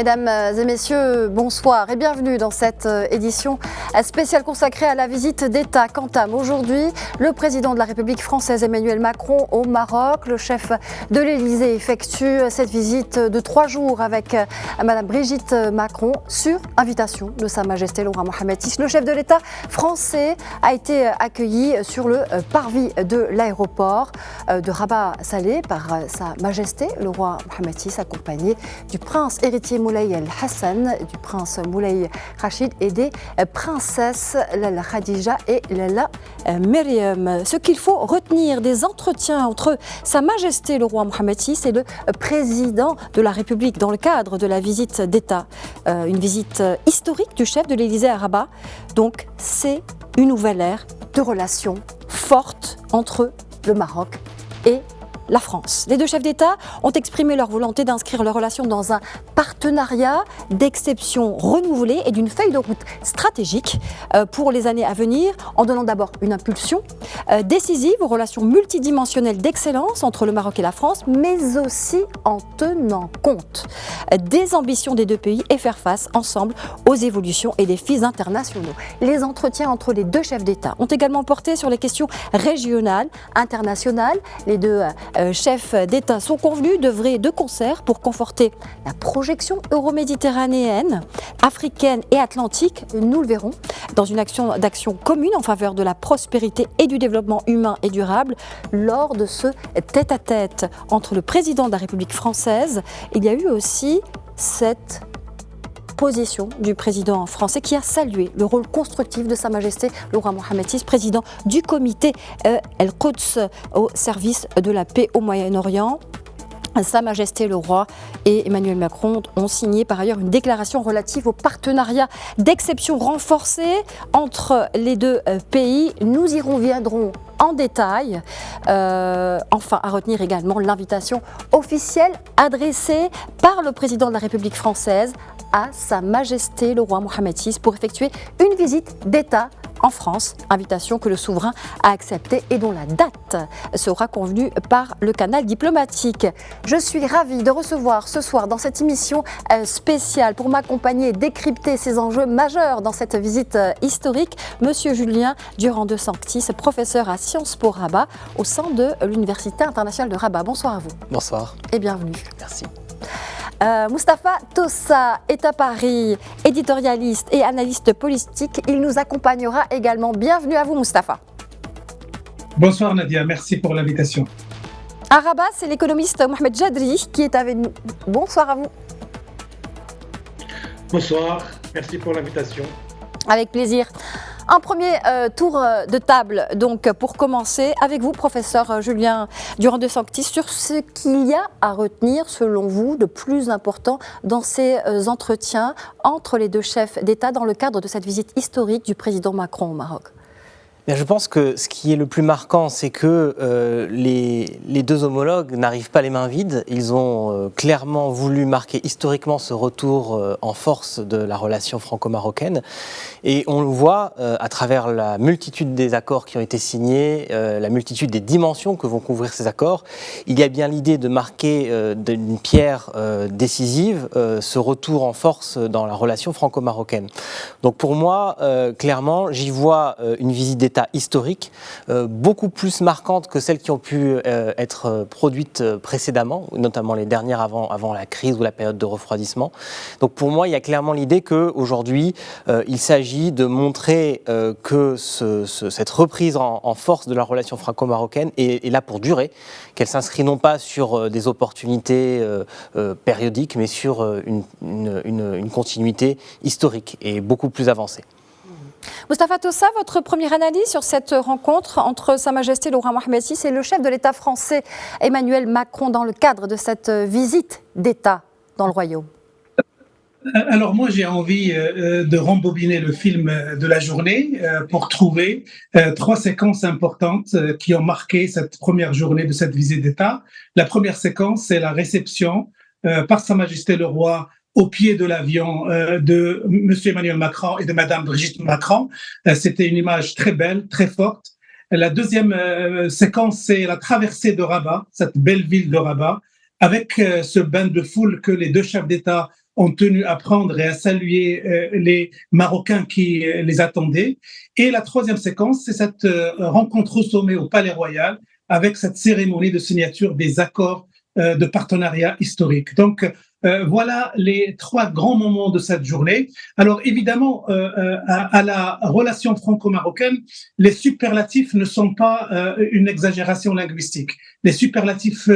Mesdames et messieurs, bonsoir et bienvenue dans cette édition spéciale consacrée à la visite d'État qu'entame aujourd'hui le président de la République française Emmanuel Macron au Maroc. Le chef de l'Élysée effectue cette visite de 3 jours avec Madame Brigitte Macron sur invitation de Sa Majesté le roi Mohammed VI. Le chef de l'État français a été accueilli sur le parvis de l'aéroport de Rabat-Salé par Sa Majesté le roi Mohammed VI, accompagné du prince héritier Moulay Al-Hassan, du prince Moulay Rachid et des princesses Lala Khadija et Lala Myriam. Ce qu'il faut retenir des entretiens entre Sa Majesté le roi Mohammed VI et le président de la République dans le cadre de la visite d'État. Une visite historique du chef de l'Élysée à Rabat. Donc c'est une nouvelle ère de relations fortes entre le Maroc et la France. Les deux chefs d'État ont exprimé leur volonté d'inscrire leurs relations dans un partenariat d'exception renouvelé et d'une feuille de route stratégique pour les années à venir, en donnant d'abord une impulsion décisive aux relations multidimensionnelles d'excellence entre le Maroc et la France, mais aussi en tenant compte des ambitions des deux pays et faire face ensemble aux évolutions et défis internationaux. Les entretiens entre les deux chefs d'État ont également porté sur les questions régionales, internationales. Les deux chefs d'État sont convenus d'œuvrer de concert pour conforter la projection euroméditerranéenne, africaine et atlantique, nous le verrons, dans une action d'action commune en faveur de la prospérité et du développement humain et durable. Lors de ce tête-à-tête entre le président de la République française, il y a eu aussi cette position du président français qui a salué le rôle constructif de Sa Majesté le roi Mohammed VI, président du comité El-Quds au service de la paix au Moyen-Orient. Sa Majesté le roi et Emmanuel Macron ont signé par ailleurs une déclaration relative au partenariat d'exception renforcé entre les deux pays. Nous y reviendrons en détail. Enfin, à retenir également l'invitation officielle adressée par le président de la République française à Sa Majesté le roi Mohammed VI pour effectuer une visite d'État en France, invitation que le souverain a acceptée et dont la date sera convenue par le canal diplomatique. Je suis ravie de recevoir ce soir dans cette émission spéciale pour m'accompagner et décrypter ces enjeux majeurs dans cette visite historique, Monsieur Julien Durand de Sanctis, professeur à Sciences Po Rabat au sein de l'Université internationale de Rabat. Bonsoir à vous. Bonsoir. Et bienvenue. Merci. Moustapha Tossa est à Paris, éditorialiste et analyste politique. Il nous accompagnera également. Bienvenue à vous, Moustapha. Bonsoir Nadia, merci pour l'invitation. À Rabat, c'est l'économiste Mohamed Jadri qui est avec nous. Bonsoir à vous. Bonsoir, merci pour l'invitation. Avec plaisir. Un premier tour de table, donc pour commencer, avec vous, professeur Julien Durand de Sanctis, sur ce qu'il y a à retenir, selon vous, de plus important dans ces entretiens entre les deux chefs d'État dans le cadre de cette visite historique du président Macron au Maroc. Bien, je pense que ce qui est le plus marquant, c'est que les deux homologues n'arrivent pas les mains vides. Ils ont clairement voulu marquer historiquement ce retour en force de la relation franco-marocaine. Et on le voit à travers la multitude des accords qui ont été signés, la multitude des dimensions que vont couvrir ces accords. Il y a bien l'idée de marquer d'une pierre décisive ce retour en force dans la relation franco-marocaine. Donc pour moi, clairement, j'y vois une visite d'État historique, beaucoup plus marquante que celles qui ont pu être produites précédemment, notamment les dernières avant la crise ou la période de refroidissement. Donc pour moi, il y a clairement l'idée qu'aujourd'hui, il s'agit de montrer que cette reprise en force de la relation franco-marocaine est là pour durer, qu'elle s'inscrit non pas sur des opportunités périodiques, mais sur une continuité historique et beaucoup plus avancée. Moustapha Tossa, votre première analyse sur cette rencontre entre Sa Majesté le roi Mohammed VI et le chef de l'État français Emmanuel Macron dans le cadre de cette visite d'État dans le Royaume? Alors moi j'ai envie de rembobiner le film de la journée pour trouver 3 séquences importantes qui ont marqué cette première journée de cette visite d'État. La première séquence, c'est la réception par Sa Majesté le roi au pied de l'avion de M. Emmanuel Macron et de Mme Brigitte Macron. C'était une image très belle, très forte. La deuxième séquence, c'est la traversée de Rabat, cette belle ville de Rabat, avec ce bain de foule que les deux chefs d'État ont tenu à prendre et à saluer les Marocains qui les attendaient. Et la troisième séquence, c'est cette rencontre au sommet au Palais Royal avec cette cérémonie de signature des accords de partenariat historique. Donc, voilà les trois grands moments de cette journée. Alors évidemment, à la relation franco-marocaine, les superlatifs ne sont pas une exagération linguistique. Les superlatifs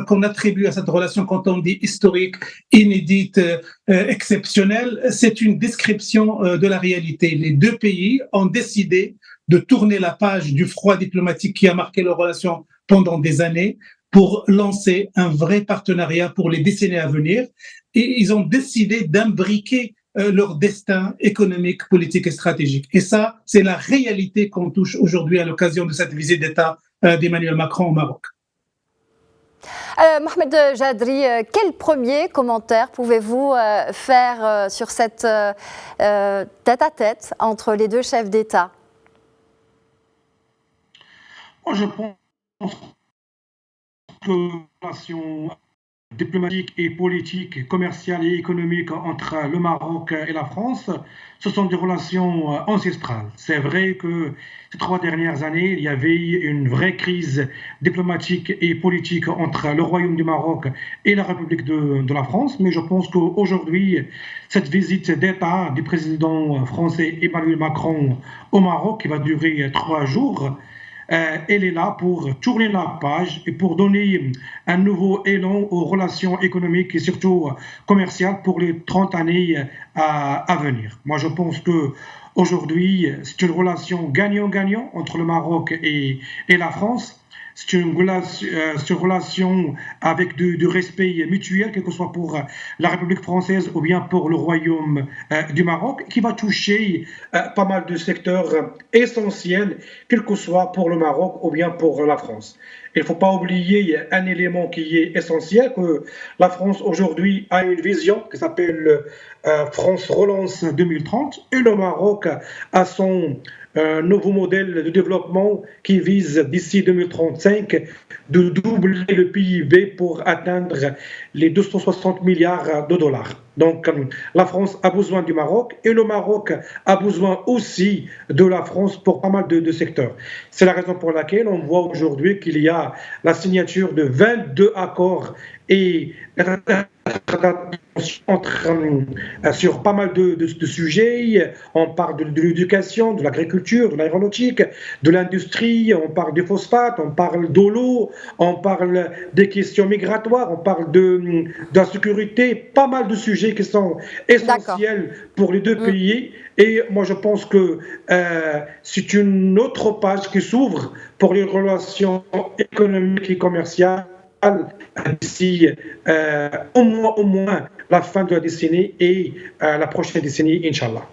qu'on attribue à cette relation quand on dit historique, inédite, exceptionnelle, c'est une description de la réalité. Les deux pays ont décidé de tourner la page du froid diplomatique qui a marqué leurs relations pendant des années pour lancer un vrai partenariat pour les décennies à venir. Et ils ont décidé d'imbriquer leur destin économique, politique et stratégique. Et ça, c'est la réalité qu'on touche aujourd'hui à l'occasion de cette visite d'État d'Emmanuel Macron au Maroc. Mohamed Jadri, quel premier commentaire pouvez-vous faire sur cette tête-à-tête entre les deux chefs d'État? Moi, je pense que les relations diplomatiques et politiques, commerciales et économiques entre le Maroc et la France, ce sont des relations ancestrales. C'est vrai que ces 3 dernières années, il y avait une vraie crise diplomatique et politique entre le Royaume du Maroc et la République de la France, mais je pense qu'aujourd'hui, cette visite d'État du président français Emmanuel Macron au Maroc, qui va durer 3 jours, elle est là pour tourner la page et pour donner un nouveau élan aux relations économiques et surtout commerciales pour les 30 années à venir. Moi, je pense qu'aujourd'hui, c'est une relation gagnant-gagnant entre le Maroc et la France. C'est une relation avec du respect mutuel, quel que soit pour la République française ou bien pour le Royaume du Maroc, qui va toucher pas mal de secteurs essentiels, quel que soit pour le Maroc ou bien pour la France. Il ne faut pas oublier un élément qui est essentiel, que la France aujourd'hui a une vision qui s'appelle France Relance 2030 et le Maroc a son nouveau modèle de développement qui vise d'ici 2035 de doubler le PIB pour atteindre les 260 milliards de dollars. Donc la France a besoin du Maroc et le Maroc a besoin aussi de la France pour pas mal de secteurs. C'est la raison pour laquelle on voit aujourd'hui qu'il y a la signature de 22 accords et sur pas mal de sujets. On parle de l'éducation, de l'agriculture, de l'aéronautique, de l'industrie, on parle du phosphate, on parle de l'eau, on parle des questions migratoires, on parle de la sécurité, pas mal de sujets qui sont essentiels pour les deux pays. Et moi, je pense que c'est une autre page qui s'ouvre pour les relations économiques et commerciales d'ici au moins la fin de la décennie et la prochaine décennie, Inch'Allah.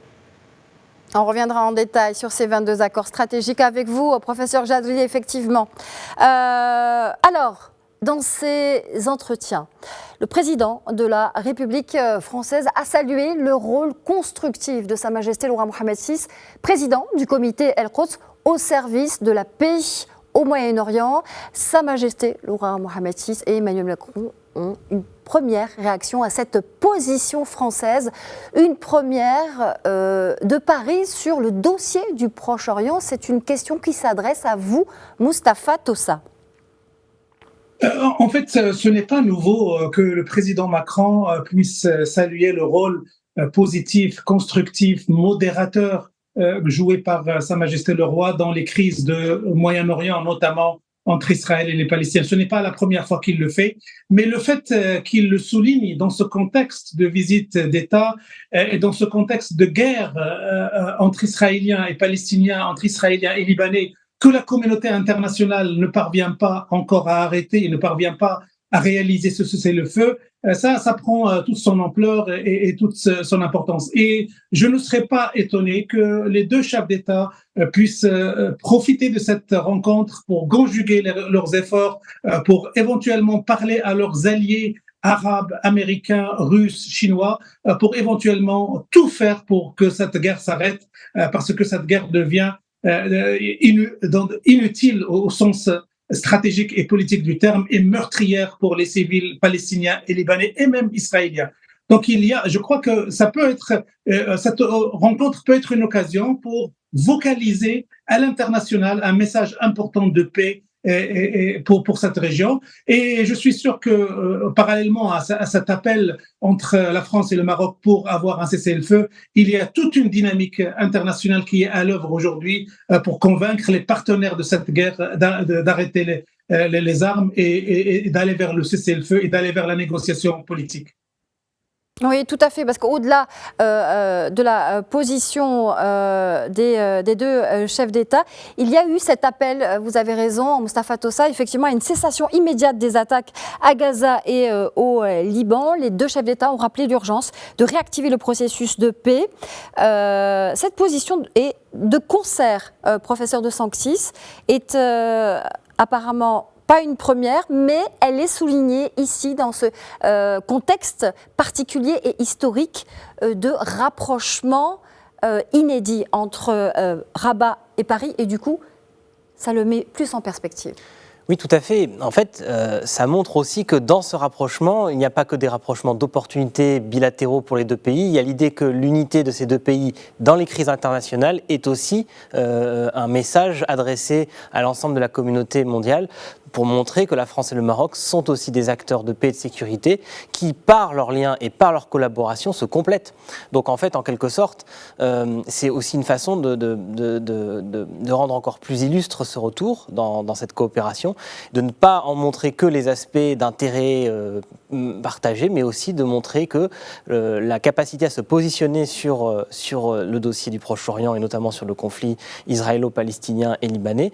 On reviendra en détail sur ces 22 accords stratégiques avec vous, professeur Jadri, effectivement. Alors, dans ces entretiens, le président de la République française a salué le rôle constructif de Sa Majesté le roi Mohammed VI, président du comité El-Quds au service de la paix au Moyen-Orient. Sa Majesté le roi Mohammed VI et Emmanuel Macron ont une première réaction à cette position française, une première de Paris sur le dossier du Proche-Orient. C'est une question qui s'adresse à vous, Moustapha Tossa. En fait, ce n'est pas nouveau que le président Macron puisse saluer le rôle positif, constructif, modérateur joué par Sa Majesté le Roi dans les crises de Moyen-Orient, notamment entre Israël et les Palestiniens. Ce n'est pas la première fois qu'il le fait, mais le fait qu'il le souligne dans ce contexte de visite d'État et dans ce contexte de guerre entre Israéliens et Palestiniens, entre Israéliens et Libanais, que la communauté internationale ne parvient pas encore à arrêter et ne parvient pas à réaliser ce cessez-le-feu, ça prend toute son ampleur et toute son importance. Et je ne serais pas étonné que les deux chefs d'État puissent profiter de cette rencontre pour conjuguer leurs efforts, pour éventuellement parler à leurs alliés arabes, américains, russes, chinois, pour éventuellement tout faire pour que cette guerre s'arrête, parce que cette guerre devient inutile au sens stratégique et politique du terme et meurtrière pour les civils palestiniens et libanais et même israéliens. Donc je crois que ça peut être, cette rencontre peut être une occasion pour vocaliser à l'international un message important de paix et pour cette région. Et je suis sûr que parallèlement à cet appel entre la France et le Maroc pour avoir un cessez-le-feu, il y a toute une dynamique internationale qui est à l'œuvre aujourd'hui pour convaincre les partenaires de cette guerre d'arrêter les armes et d'aller vers le cessez-le-feu et d'aller vers la négociation politique. Oui, tout à fait, parce qu'au-delà de la position des deux chefs d'État, il y a eu cet appel, vous avez raison, Moustapha Tossa, effectivement, à une cessation immédiate des attaques à Gaza et au Liban. Les deux chefs d'État ont rappelé l'urgence de réactiver le processus de paix. Cette position est de concert, professeur de Sanctis, est apparemment pas une première, mais elle est soulignée ici dans ce contexte particulier et historique de rapprochement inédit entre Rabat et Paris, et du coup, ça le met plus en perspective. Oui, tout à fait. En fait, ça montre aussi que dans ce rapprochement, il n'y a pas que des rapprochements d'opportunités bilatéraux pour les deux pays. Il y a l'idée que l'unité de ces deux pays dans les crises internationales est aussi un message adressé à l'ensemble de la communauté mondiale pour montrer que la France et le Maroc sont aussi des acteurs de paix et de sécurité qui, par leurs liens et par leur collaboration, se complètent. Donc en fait, en quelque sorte, c'est aussi une façon de rendre encore plus illustre ce retour dans cette coopération, de ne pas en montrer que les aspects d'intérêt partagés, mais aussi de montrer que la capacité à se positionner sur le dossier du Proche-Orient et notamment sur le conflit israélo-palestinien et libanais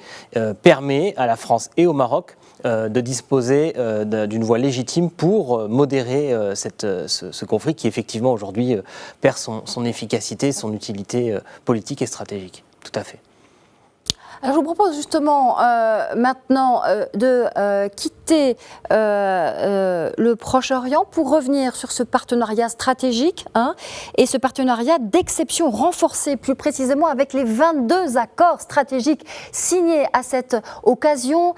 permet à la France et au Maroc de disposer d'une voie légitime pour modérer ce conflit qui effectivement aujourd'hui perd son efficacité, son utilité politique et stratégique. Tout à fait. Alors je vous propose justement maintenant de quitter le Proche-Orient pour revenir sur ce partenariat stratégique et ce partenariat d'exception renforcé plus précisément avec les 22 accords stratégiques signés à cette occasion,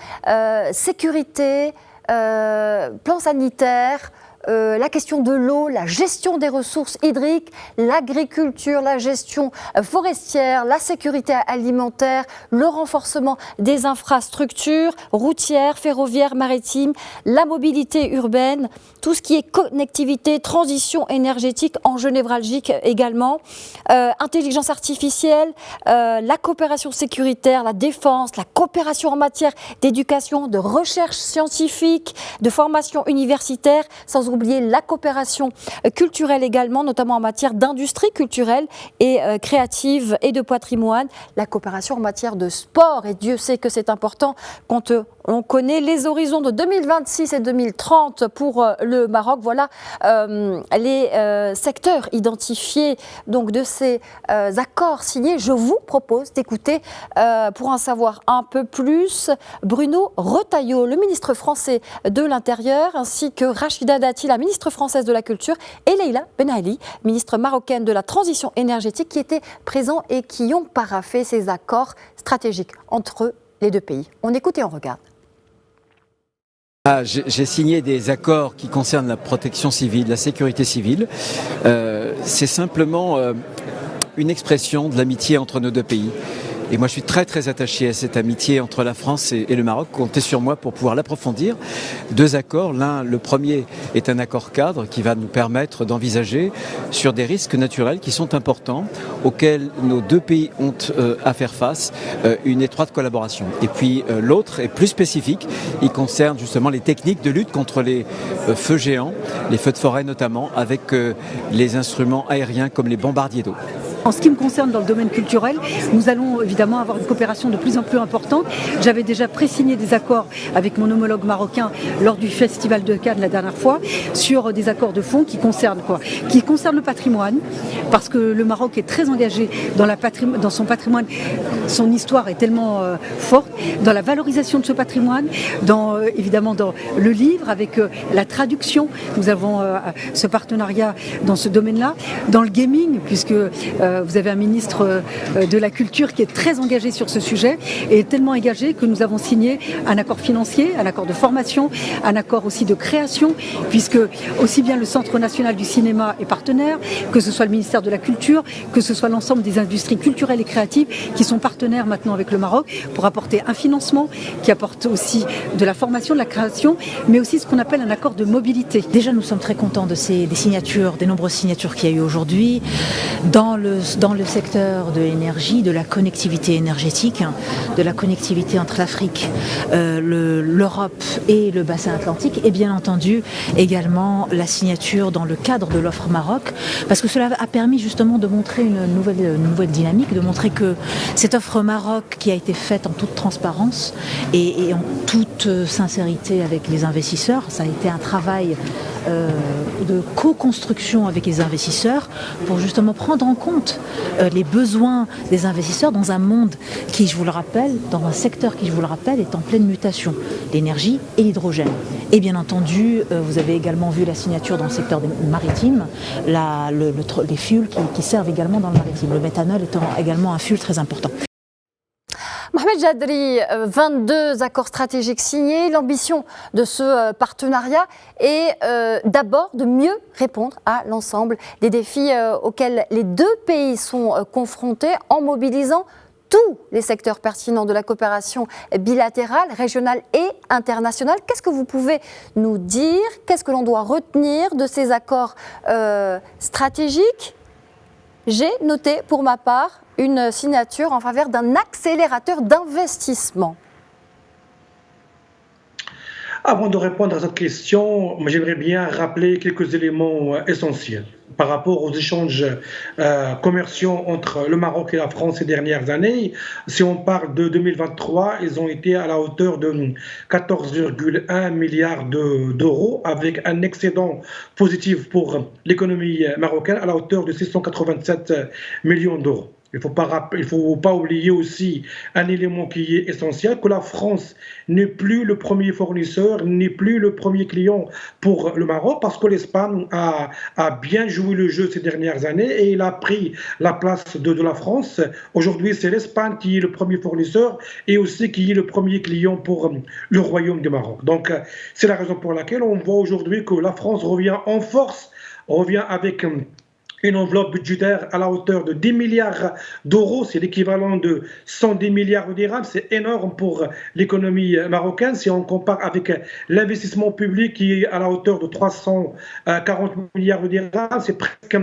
sécurité, plan sanitaire, la question de l'eau, la gestion des ressources hydriques, l'agriculture, la gestion forestière, la sécurité alimentaire, le renforcement des infrastructures routières, ferroviaires, maritimes, la mobilité urbaine, tout ce qui est connectivité, transition énergétique, enjeux névralgiques également, intelligence artificielle, la coopération sécuritaire, la défense, la coopération en matière d'éducation, de recherche scientifique, de formation universitaire, sans oublier la coopération culturelle également, notamment en matière d'industrie culturelle et créative et de patrimoine, la coopération en matière de sport, et Dieu sait que c'est important quand on connaît les horizons de 2026 et 2030 pour le Maroc. Voilà les secteurs identifiés donc de ces accords signés. Je vous propose d'écouter, pour en savoir un peu plus, Bruno Retailleau, le ministre français de l'Intérieur, ainsi que Rachida Dati, la ministre française de la Culture, et Leïla Ben Ali, ministre marocaine de la Transition énergétique, qui étaient présents et qui ont paraphé ces accords stratégiques entre les deux pays. On écoute et on regarde. J'ai signé des accords qui concernent la protection civile, la sécurité civile. C'est simplement une expression de l'amitié entre nos deux pays. Et moi, je suis très très attaché à cette amitié entre la France et le Maroc. Comptez sur moi pour pouvoir l'approfondir. Deux accords. Le premier est un accord cadre qui va nous permettre d'envisager sur des risques naturels qui sont importants, auxquels nos deux pays ont à faire face, une étroite collaboration. Et puis l'autre est plus spécifique. Il concerne justement les techniques de lutte contre les feux géants, les feux de forêt notamment, avec les instruments aériens comme les bombardiers d'eau. En ce qui me concerne dans le domaine culturel, nous allons évidemment avoir une coopération de plus en plus importante. J'avais déjà pré-signé des accords avec mon homologue marocain lors du Festival de Cannes la dernière fois sur des accords de fond qui concernent quoi ? Qui concernent le patrimoine, parce que le Maroc est très engagé dans son patrimoine. Son histoire est tellement forte dans la valorisation de ce patrimoine, évidemment dans le livre avec la traduction. Nous avons ce partenariat dans ce domaine-là, dans le gaming, puisque vous avez un ministre de la Culture qui est très engagé sur ce sujet et tellement engagé que nous avons signé un accord financier, un accord de formation, un accord aussi de création, puisque aussi bien le Centre national du cinéma est partenaire, que ce soit le ministère de la Culture, que ce soit l'ensemble des industries culturelles et créatives qui sont partenaires maintenant avec le Maroc pour apporter un financement qui apporte aussi de la formation, de la création, mais aussi ce qu'on appelle un accord de mobilité. Déjà, nous sommes très contents des signatures, des nombreuses signatures qu'il y a eu aujourd'hui dans le secteur de l'énergie, de la connectivité énergétique, de la connectivité entre l'Afrique, l'Europe et le bassin atlantique, et bien entendu également la signature dans le cadre de l'offre Maroc, parce que cela a permis justement de montrer une nouvelle dynamique, de montrer que cette offre Maroc qui a été faite en toute transparence et en toute sincérité avec les investisseurs, ça a été un travail de co-construction avec les investisseurs pour justement prendre en compte les besoins des investisseurs dans un monde qui, je vous le rappelle, dans un secteur qui, je vous le rappelle, est en pleine mutation, l'énergie et l'hydrogène. Et bien entendu, vous avez également vu la signature dans le secteur maritime, les fuels qui servent également dans le maritime, le méthanol étant également un fuel très important. Mohamed Jadri, 22 accords stratégiques signés. L'ambition de ce partenariat est d'abord de mieux répondre à l'ensemble des défis auxquels les deux pays sont confrontés en mobilisant tous les secteurs pertinents de la coopération bilatérale, régionale et internationale. Qu'est-ce que vous pouvez nous dire? Qu'est-ce que l'on doit retenir de ces accords stratégiques? J'ai noté pour ma part une signature en faveur d'un accélérateur d'investissement. Avant de répondre à cette question, j'aimerais bien rappeler quelques éléments essentiels par rapport aux échanges commerciaux entre le Maroc et la France ces dernières années. Si on parle de 2023, ils ont été à la hauteur de 14,1 milliards d'euros avec un excédent positif pour l'économie marocaine à la hauteur de 687 millions d'euros. Il ne faut pas oublier aussi un élément qui est essentiel, que la France n'est plus le premier fournisseur, n'est plus le premier client pour le Maroc, parce que l'Espagne a bien joué le jeu ces dernières années et il a pris la place de la France. Aujourd'hui, c'est l'Espagne qui est le premier fournisseur et aussi qui est le premier client pour le Royaume du Maroc. Donc, c'est la raison pour laquelle on voit aujourd'hui que la France revient en force, revient avec une enveloppe budgétaire à la hauteur de 10 milliards d'euros, c'est l'équivalent de 110 milliards de dirhams, c'est énorme pour l'économie marocaine. Si on compare avec l'investissement public qui est à la hauteur de 340 milliards de dirhams, c'est presque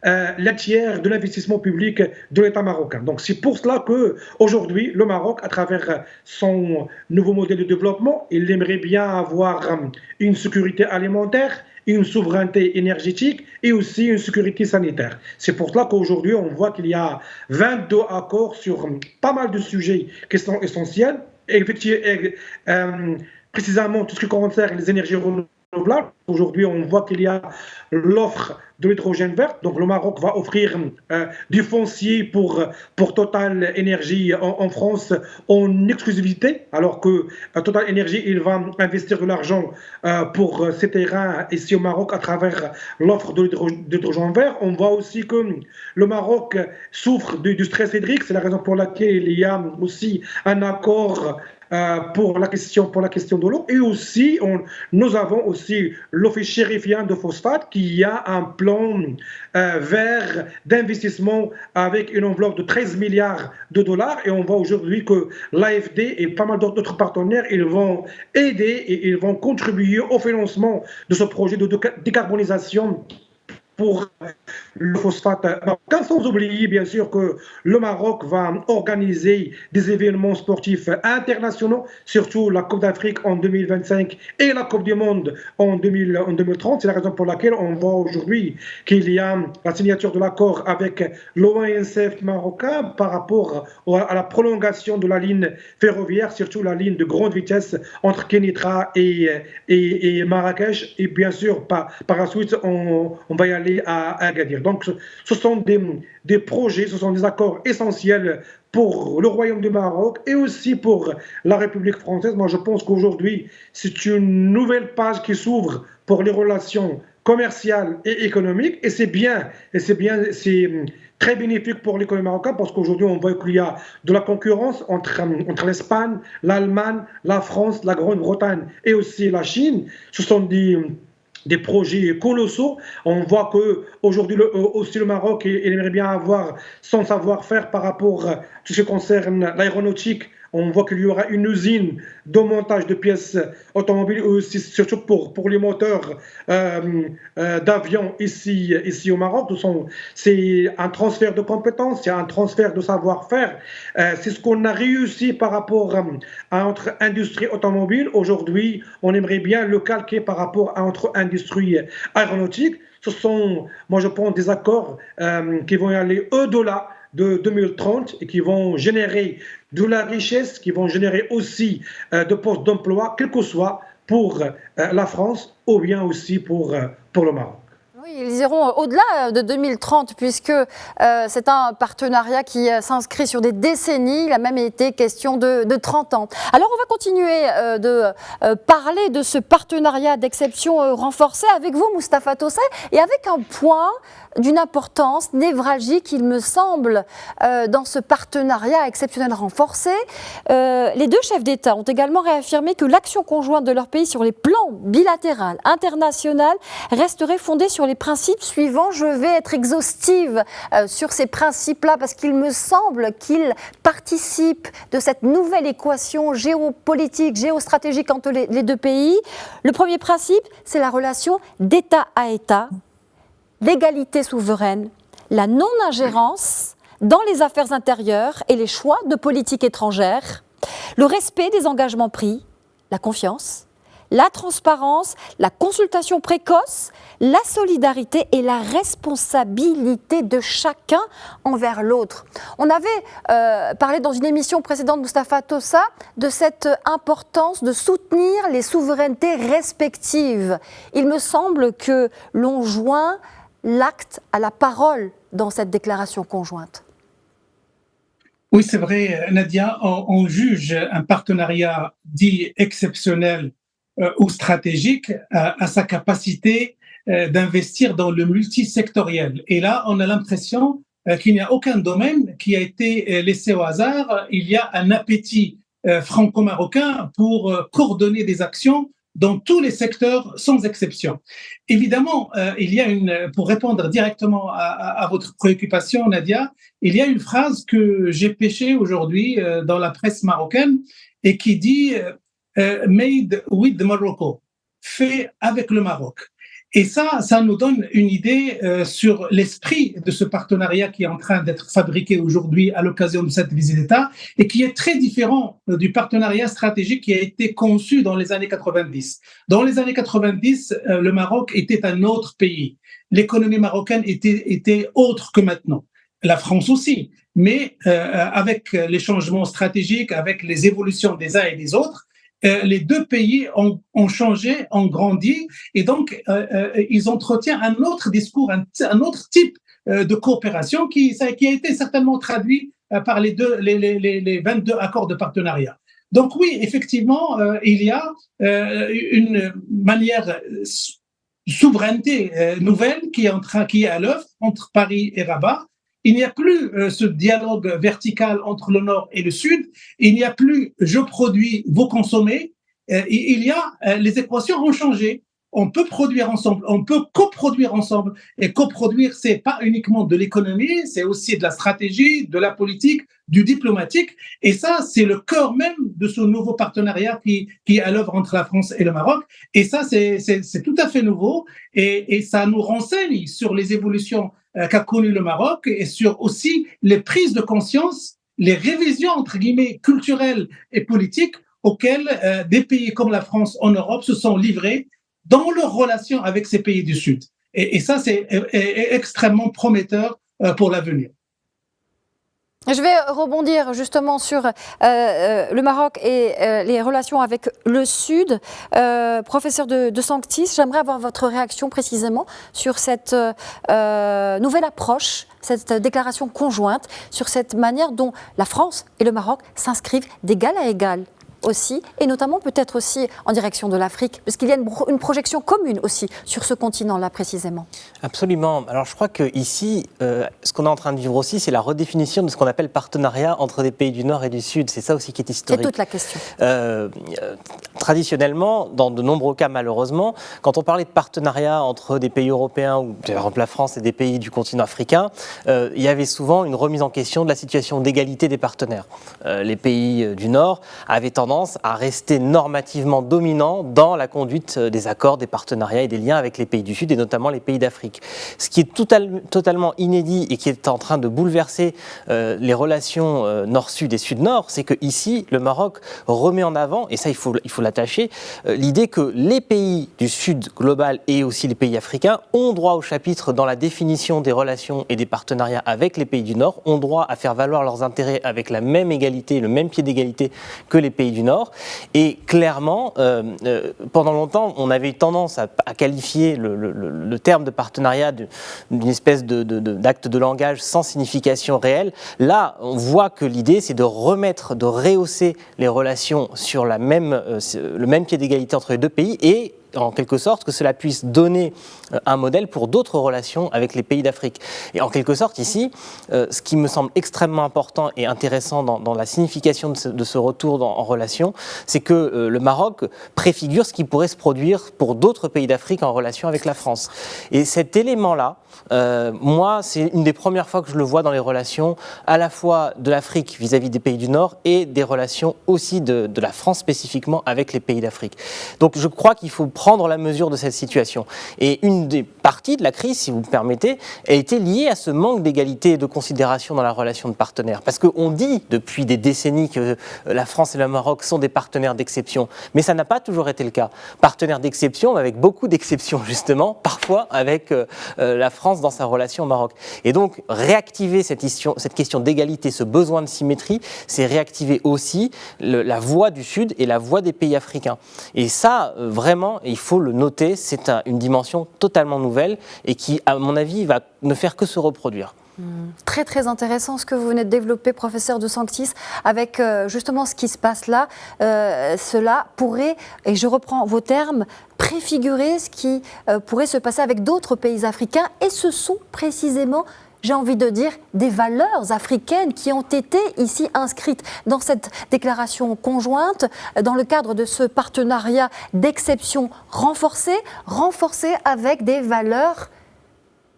la tiers de l'investissement public de l'État marocain. Donc c'est pour cela qu'aujourd'hui, le Maroc, à travers son nouveau modèle de développement, il aimerait bien avoir une sécurité alimentaire, une souveraineté énergétique et aussi une sécurité sanitaire. C'est pour cela qu'aujourd'hui, on voit qu'il y a 22 accords sur pas mal de sujets qui sont essentiels. Précisément, tout ce qui concerne les énergies renouvelables. Aujourd'hui, on voit qu'il y a l'offre de l'hydrogène vert. Donc, le Maroc va offrir du foncier pour Total Énergie en France en exclusivité, alors que Total Énergie, il va investir de l'argent pour ces terrains ici au Maroc à travers l'offre de l'hydrogène vert. On voit aussi que le Maroc souffre du stress hydrique. C'est la raison pour laquelle il y a aussi un accord pour la question de l'eau. Et aussi, nous avons aussi l'Office chérifien de phosphate qui a un plan vert d'investissement avec une enveloppe de 13 milliards de dollars. Et on voit aujourd'hui que l'AFD et pas mal d'autres partenaires, ils vont aider et ils vont contribuer au financement de ce projet de décarbonisation pour le phosphate marocain, sans oublier bien sûr que le Maroc va organiser des événements sportifs internationaux, surtout la Coupe d'Afrique en 2025 et la Coupe du Monde en 2030. C'est la raison pour laquelle on voit aujourd'hui qu'il y a la signature de l'accord avec l'ONCF marocain par rapport à la prolongation de la ligne ferroviaire, surtout la ligne de grande vitesse entre Kénitra et Marrakech. Et bien sûr, par la suite, on va y aller à Agadir. Donc, ce sont des projets, ce sont des accords essentiels pour le Royaume du Maroc et aussi pour la République française. Moi, je pense qu'aujourd'hui, c'est une nouvelle page qui s'ouvre pour les relations commerciale et économique, et c'est très bénéfique pour l'économie marocaine parce qu'aujourd'hui on voit qu'il y a de la concurrence entre l'Espagne, l'Allemagne, la France, la Grande-Bretagne et aussi la Chine. Ce sont des projets colossaux. On voit qu'aujourd'hui aussi le Maroc il aimerait bien avoir son savoir-faire par rapport à tout ce qui concerne l'aéronautique. On voit qu'il y aura une usine de montage de pièces automobiles, aussi, surtout pour les moteurs d'avions ici au Maroc. C'est un transfert de compétences, c'est un transfert de savoir-faire. C'est ce qu'on a réussi par rapport à notre industrie automobile. Aujourd'hui, on aimerait bien le calquer par rapport à notre industrie aéronautique. Ce sont, moi je pense, des accords qui vont aller au-delà de 2030 et qui vont générer de la richesse, qui vont générer aussi de postes d'emploi, quel que soit pour la France ou bien aussi pour le Maroc. Oui, ils iront au-delà de 2030 puisque c'est un partenariat qui s'inscrit sur des décennies. Il a même été question de 30 ans. Alors on va continuer de parler de ce partenariat d'exception renforcé avec vous, Moustapha Tossé, et avec un point d'une importance névralgique, il me semble, dans ce partenariat exceptionnel renforcé. Les deux chefs d'État ont également réaffirmé que l'action conjointe de leur pays sur les plans bilatéral, international, resterait fondée sur les principes suivants. Je vais être exhaustive sur ces principes-là parce qu'il me semble qu'ils participent de cette nouvelle équation géopolitique, géostratégique entre les deux pays. Le premier principe, c'est la relation d'État à État, l'égalité souveraine, la non-ingérence dans les affaires intérieures et les choix de politique étrangère, le respect des engagements pris, la confiance, la transparence, la consultation précoce, la solidarité et la responsabilité de chacun envers l'autre. On avait parlé dans une émission précédente, Moustapha Tossé, de cette importance de soutenir les souverainetés respectives. Il me semble que l'on joint l'acte à la parole dans cette déclaration conjointe. Oui, c'est vrai, Nadia, on juge un partenariat dit exceptionnel ou stratégique à sa capacité d'investir dans le multisectoriel. Et là, on a l'impression qu'il n'y a aucun domaine qui a été laissé au hasard. Il y a un appétit franco-marocain pour coordonner des actions dans tous les secteurs, sans exception. Évidemment, il y a pour répondre directement à votre préoccupation, Nadia, il y a une phrase que j'ai pêchée aujourd'hui dans la presse marocaine et qui dit Made with Morocco, fait avec le Maroc. Et ça nous donne une idée sur l'esprit de ce partenariat qui est en train d'être fabriqué aujourd'hui à l'occasion de cette visite d'État et qui est très différent du partenariat stratégique qui a été conçu dans les années 90. Dans les années 90, le Maroc était un autre pays. L'économie marocaine était autre que maintenant. La France aussi. Mais avec les changements stratégiques, avec les évolutions des uns et des autres, les deux pays ont changé, ont grandi, et donc ils entretiennent un autre discours, un autre type de coopération qui a été certainement traduit par les 22 accords de partenariat. Donc oui, effectivement, il y a une manière souveraineté nouvelle qui est à l'œuvre entre Paris et Rabat. Il n'y a plus ce dialogue vertical entre le Nord et le Sud. Il n'y a plus « je produis, vous consommez ». Les équations ont changé. On peut produire ensemble, on peut coproduire ensemble. Et coproduire, c'est pas uniquement de l'économie, c'est aussi de la stratégie, de la politique, du diplomatique. Et ça, c'est le cœur même de ce nouveau partenariat qui est à l'œuvre entre la France et le Maroc. Et ça, c'est tout à fait nouveau. Et ça nous renseigne sur les évolutions qu'a connu le Maroc et sur aussi les prises de conscience, les révisions entre guillemets culturelles et politiques auxquelles des pays comme la France en Europe se sont livrés dans leurs relations avec ces pays du Sud. Et ça, c'est extrêmement prometteur pour l'avenir. Je vais rebondir justement sur le Maroc et les relations avec le Sud. Professeur de Sanctis, j'aimerais avoir votre réaction précisément sur cette nouvelle approche, cette déclaration conjointe, sur cette manière dont la France et le Maroc s'inscrivent d'égal à égal aussi, et notamment peut-être aussi en direction de l'Afrique, parce qu'il y a une projection commune aussi sur ce continent-là précisément. Absolument. Alors je crois qu'ici, ce qu'on est en train de vivre aussi, c'est la redéfinition de ce qu'on appelle partenariat entre des pays du Nord et du Sud. C'est ça aussi qui est historique. C'est toute la question. Traditionnellement, dans de nombreux cas malheureusement, quand on parlait de partenariat entre des pays européens, ou par exemple la France et des pays du continent africain, il y avait souvent une remise en question de la situation d'égalité des partenaires. Les pays du Nord avaient tendance à rester normativement dominants dans la conduite des accords, des partenariats et des liens avec les pays du Sud et notamment les pays d'Afrique. Ce qui est totalement inédit et qui est en train de bouleverser les relations Nord-Sud et Sud-Nord, c'est que ici, le Maroc remet en avant, et ça il faut l'attacher, l'idée que les pays du Sud global et aussi les pays africains ont droit au chapitre dans la définition des relations et des partenariats avec les pays du Nord, ont droit à faire valoir leurs intérêts avec la même égalité, le même pied d'égalité que les pays du Nord. Et clairement, pendant longtemps, on avait eu tendance à qualifier le terme de partenariat d'une espèce d'acte de langage sans signification réelle. Là, on voit que l'idée, c'est de rehausser les relations sur le même pied d'égalité entre les deux pays et en quelque sorte que cela puisse donner un modèle pour d'autres relations avec les pays d'Afrique. Et en quelque sorte ici, ce qui me semble extrêmement important et intéressant dans la signification de ce retour en relation, c'est que le Maroc préfigure ce qui pourrait se produire pour d'autres pays d'Afrique en relation avec la France. Et cet élément-là, moi, c'est une des premières fois que je le vois dans les relations à la fois de l'Afrique vis-à-vis des pays du Nord et des relations aussi de la France spécifiquement avec les pays d'Afrique. Donc je crois qu'il faut prendre la mesure de cette situation. Et une des parties de la crise, si vous me permettez, a été liée à ce manque d'égalité et de considération dans la relation de partenaires. Parce qu'on dit depuis des décennies que la France et le Maroc sont des partenaires d'exception, mais ça n'a pas toujours été le cas. Partenaires d'exception, avec beaucoup d'exceptions justement, parfois avec la France dans sa relation au Maroc. Et donc réactiver cette question d'égalité, ce besoin de symétrie, c'est réactiver aussi la voix du Sud et la voix des pays africains. Et ça, vraiment, il faut le noter, c'est une dimension totalement nouvelle et qui, à mon avis, va ne faire que se reproduire. Très très intéressant ce que vous venez de développer, professeur de Sanctis, avec justement ce qui se passe là. Cela pourrait, et je reprends vos termes, préfigurer ce qui pourrait se passer avec d'autres pays africains, et ce sont précisément, j'ai envie de dire, des valeurs africaines qui ont été ici inscrites dans cette déclaration conjointe, dans le cadre de ce partenariat d'exception renforcé avec des valeurs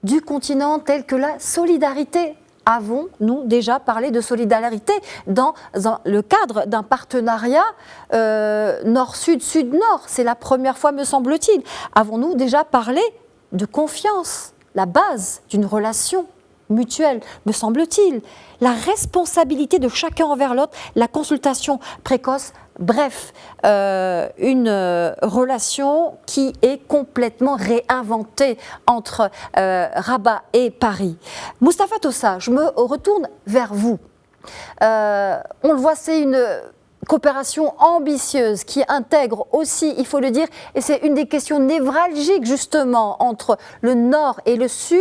du continent telles que la solidarité. Avons-nous déjà parlé de solidarité dans le cadre d'un partenariat Nord-Sud, Sud-Nord? C'est la première fois, me semble-t-il. Avons-nous déjà parlé de confiance, la base d'une relation mutuelle, me semble-t-il, la responsabilité de chacun envers l'autre, la consultation précoce, bref, une relation qui est complètement réinventée entre Rabat et Paris. Moustapha Tossa, je me retourne vers vous. On le voit, c'est une coopération ambitieuse qui intègre aussi, il faut le dire, et c'est une des questions névralgiques justement entre le Nord et le Sud,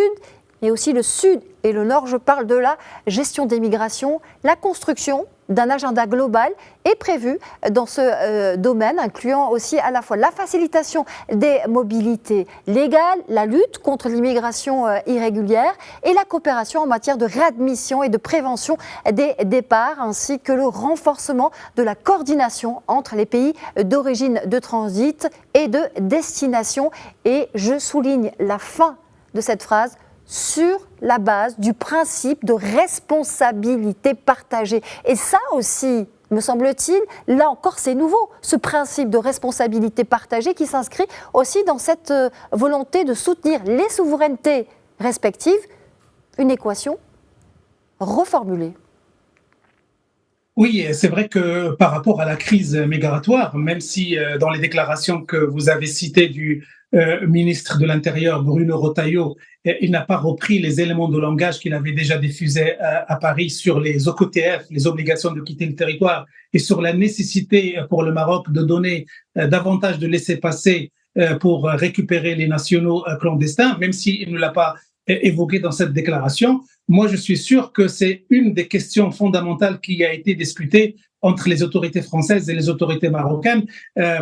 mais aussi le Sud et le Nord. Je parle de la gestion des migrations. La construction d'un agenda global est prévue dans ce domaine, incluant aussi à la fois la facilitation des mobilités légales, la lutte contre l'immigration irrégulière et la coopération en matière de réadmission et de prévention des départs, ainsi que le renforcement de la coordination entre les pays d'origine, de transit et de destination. Et je souligne la fin de cette phrase, sur la base du principe de responsabilité partagée. Et ça aussi, me semble-t-il, là encore c'est nouveau, ce principe de responsabilité partagée qui s'inscrit aussi dans cette volonté de soutenir les souverainetés respectives, une équation reformulée. Oui, c'est vrai que par rapport à la crise migratoire, même si dans les déclarations que vous avez citées du ministre de l'Intérieur, Bruno Retailleau, il n'a pas repris les éléments de langage qu'il avait déjà diffusés à Paris sur les OQTF, les obligations de quitter le territoire, et sur la nécessité pour le Maroc de donner davantage de laissez-passer pour récupérer les nationaux clandestins, même s'il ne l'a pas évoquées dans cette déclaration. Moi, je suis sûr que c'est une des questions fondamentales qui a été discutée entre les autorités françaises et les autorités marocaines,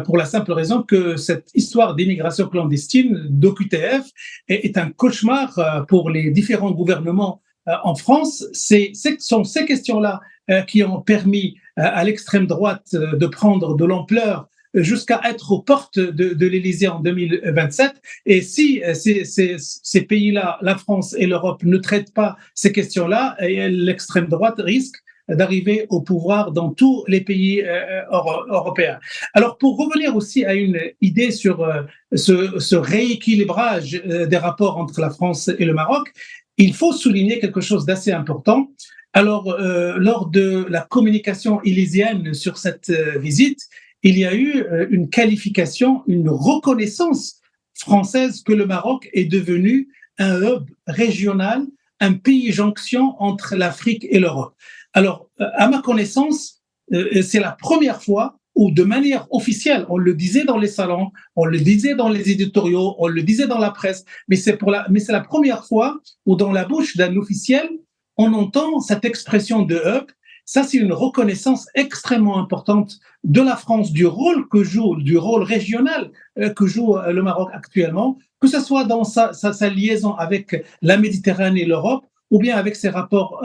pour la simple raison que cette histoire d'immigration clandestine d'OQTF est un cauchemar pour les différents gouvernements en France. Ce sont ces questions-là qui ont permis à l'extrême droite de prendre de l'ampleur jusqu'à être aux portes de l'Élysée en 2027. Et si ces pays-là, la France et l'Europe, ne traitent pas ces questions-là, l'extrême droite risque d'arriver au pouvoir dans tous les pays européens. Alors, pour revenir aussi à une idée sur ce rééquilibrage des rapports entre la France et le Maroc, il faut souligner quelque chose d'assez important. Alors, lors de la communication élyséenne sur cette visite, il y a eu une qualification, une reconnaissance française que le Maroc est devenu un hub régional, un pays jonction entre l'Afrique et l'Europe. Alors, à ma connaissance, c'est la première fois où de manière officielle, on le disait dans les salons, on le disait dans les éditoriaux, on le disait dans la presse, mais c'est la première fois où dans la bouche d'un officiel, on entend cette expression de hub. Ça, c'est une reconnaissance extrêmement importante de la France, du rôle régional que joue le Maroc actuellement, que ce soit dans sa liaison avec la Méditerranée et l'Europe, ou bien avec ses rapports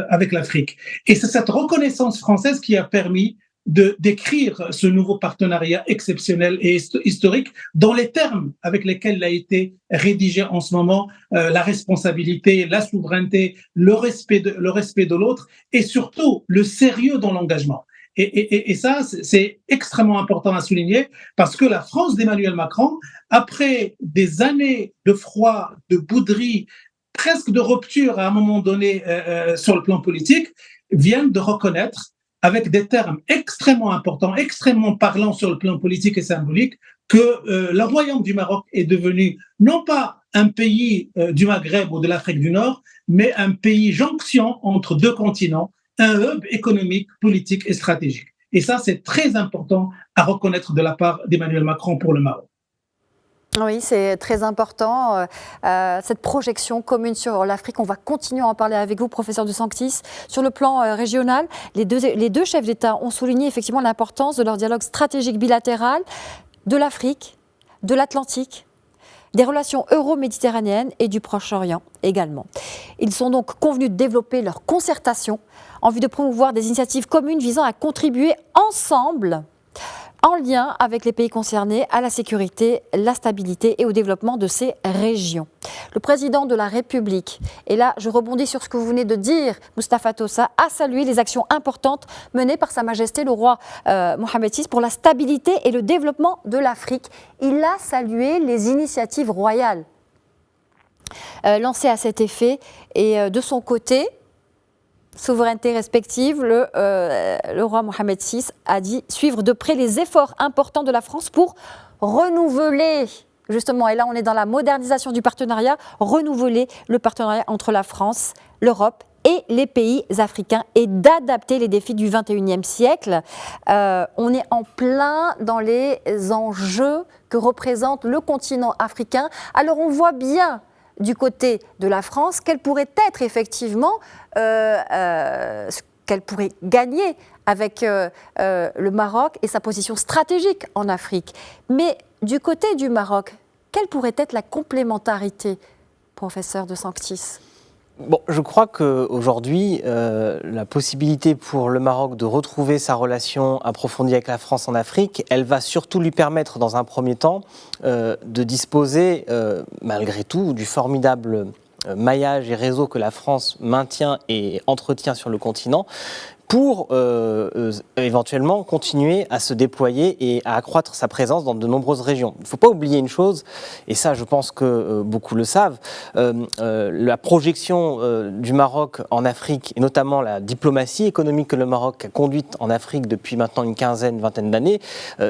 avec l'Afrique. Et c'est cette reconnaissance française qui a permis d'écrire ce nouveau partenariat exceptionnel et historique dans les termes avec lesquels il a été rédigé en ce moment, la responsabilité, la souveraineté, le respect de l'autre et surtout le sérieux dans l'engagement. Et ça, c'est extrêmement important à souligner parce que la France d'Emmanuel Macron, après des années de froid, de bouderie, presque de rupture à un moment donné sur le plan politique, vient de reconnaître avec des termes extrêmement importants, extrêmement parlants sur le plan politique et symbolique, que le Royaume du Maroc est devenu non pas un pays du Maghreb ou de l'Afrique du Nord, mais un pays jonction entre deux continents, un hub économique, politique et stratégique. Et ça, c'est très important à reconnaître de la part d'Emmanuel Macron pour le Maroc. Oui, c'est très important, cette projection commune sur l'Afrique. On va continuer à en parler avec vous, professeur de Sanctis. Sur le plan régional, les deux chefs d'État ont souligné effectivement l'importance de leur dialogue stratégique bilatéral de l'Afrique, de l'Atlantique, des relations euro-méditerranéennes et du Proche-Orient également. Ils sont donc convenus de développer leur concertation en vue de promouvoir des initiatives communes visant à contribuer ensemble en lien avec les pays concernés à la sécurité, la stabilité et au développement de ces régions. Le président de la République, et là je rebondis sur ce que vous venez de dire, Moustapha Tossa, a salué les actions importantes menées par Sa Majesté le roi Mohammed VI pour la stabilité et le développement de l'Afrique. Il a salué les initiatives royales lancées à cet effet et de son côté, souveraineté respective, le roi Mohammed VI a dit suivre de près les efforts importants de la France pour renouveler, justement, et là on est dans la modernisation du partenariat, renouveler le partenariat entre la France, l'Europe et les pays africains et d'adapter les défis du XXIe siècle. On est en plein dans les enjeux que représente le continent africain. Alors on voit bien du côté de la France, quelle pourrait être effectivement, qu'elle pourrait gagner avec le Maroc et sa position stratégique en Afrique. Mais du côté du Maroc, quelle pourrait être la complémentarité, professeur de Sanctis ? Bon, je crois qu'aujourd'hui, la possibilité pour le Maroc de retrouver sa relation approfondie avec la France en Afrique, elle va surtout lui permettre, dans un premier temps, de disposer, malgré tout, du formidable maillage et réseau que la France maintient et entretient sur le continent, pour éventuellement continuer à se déployer et à accroître sa présence dans de nombreuses régions. Il ne faut pas oublier une chose, et ça je pense que beaucoup le savent, la projection du Maroc en Afrique, et notamment la diplomatie économique que le Maroc a conduite en Afrique depuis maintenant une vingtaine d'années,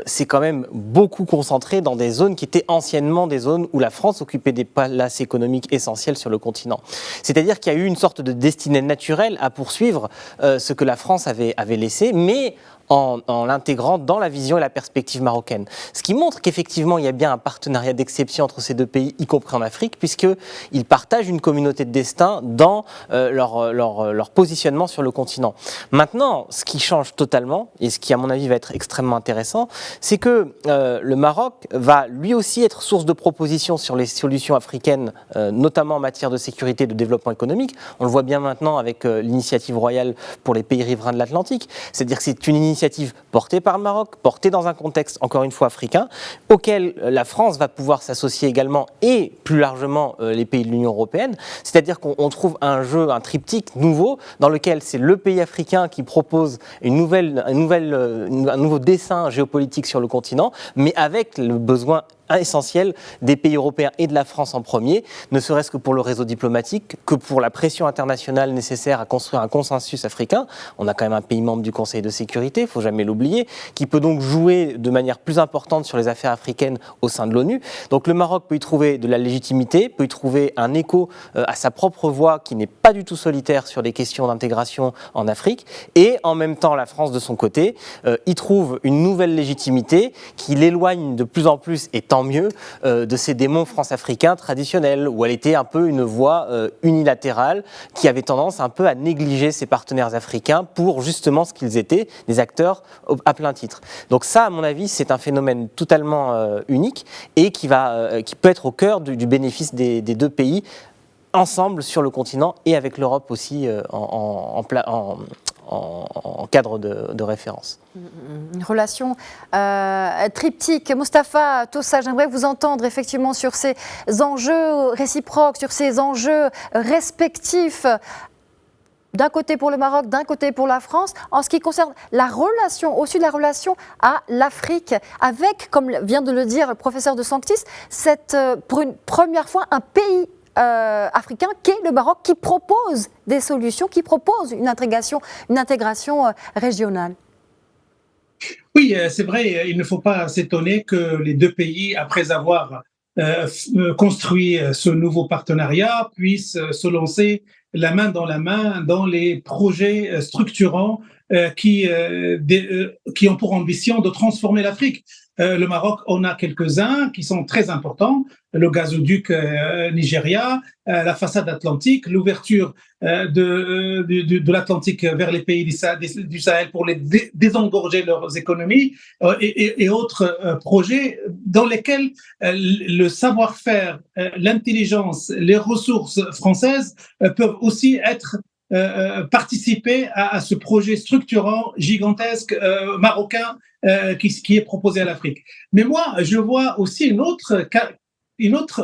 c'est quand même beaucoup concentré dans des zones qui étaient anciennement des zones où la France occupait des places économiques essentielles sur le continent. C'est-à-dire qu'il y a eu une sorte de destinée naturelle à poursuivre ce que la France avait laissé, mais en l'intégrant dans la vision et la perspective marocaine. Ce qui montre qu'effectivement, il y a bien un partenariat d'exception entre ces deux pays, y compris en Afrique, puisqu'ils partagent une communauté de destin dans leur positionnement sur le continent. Maintenant, ce qui change totalement, et ce qui à mon avis va être extrêmement intéressant, c'est que le Maroc va lui aussi être source de propositions sur les solutions africaines, notamment en matière de sécurité et de développement économique. On le voit bien maintenant avec l'initiative royale pour les pays riverains de l'Atlantique. C'est-à-dire que c'est une initiative portée par le Maroc, portée dans un contexte, encore une fois, africain, auquel la France va pouvoir s'associer également, et plus largement les pays de l'Union européenne. C'est-à-dire qu'on trouve un triptyque nouveau, dans lequel c'est le pays africain qui propose un nouveau dessin géopolitique sur le continent, mais avec le besoin essentiel des pays européens et de la France en premier, ne serait-ce que pour le réseau diplomatique, que pour la pression internationale nécessaire à construire un consensus africain. On a quand même un pays membre du Conseil de sécurité, il ne faut jamais l'oublier, qui peut donc jouer de manière plus importante sur les affaires africaines au sein de l'ONU. Donc le Maroc peut y trouver de la légitimité, peut y trouver un écho à sa propre voix qui n'est pas du tout solitaire sur des questions d'intégration en Afrique, et en même temps la France de son côté y trouve une nouvelle légitimité qui l'éloigne de plus en plus, et tant mieux, de ces démons france-africains traditionnels, où elle était un peu une voix unilatérale qui avait tendance un peu à négliger ses partenaires africains pour justement ce qu'ils étaient, des acteurs à plein titre. Donc ça, à mon avis, c'est un phénomène totalement unique et qui peut être au cœur du bénéfice des deux pays ensemble sur le continent et avec l'Europe aussi en cadre de référence. Une relation triptyque. Moustapha Tossa, j'aimerais vous entendre effectivement sur ces enjeux réciproques, sur ces enjeux respectifs, d'un côté pour le Maroc, d'un côté pour la France, en ce qui concerne la relation, au-dessus de la relation à l'Afrique, avec, comme vient de le dire le professeur de Sanctis, pour une première fois un pays africain qu'est le Maroc, qui propose des solutions, qui propose une intégration régionale. Oui, c'est vrai, il ne faut pas s'étonner que les deux pays, après avoir construit ce nouveau partenariat, puissent se lancer la main dans les projets structurants qui ont pour ambition de transformer l'Afrique. Le Maroc en a quelques-uns qui sont très importants, le gazoduc Nigeria, la façade atlantique, l'ouverture de l'Atlantique vers les pays du Sahel pour les désengorger leurs économies et autres projets dans lesquels le savoir-faire, l'intelligence, les ressources françaises peuvent aussi être participer à ce projet structurant gigantesque marocain qui est proposé à l'Afrique. Mais moi, je vois aussi une autre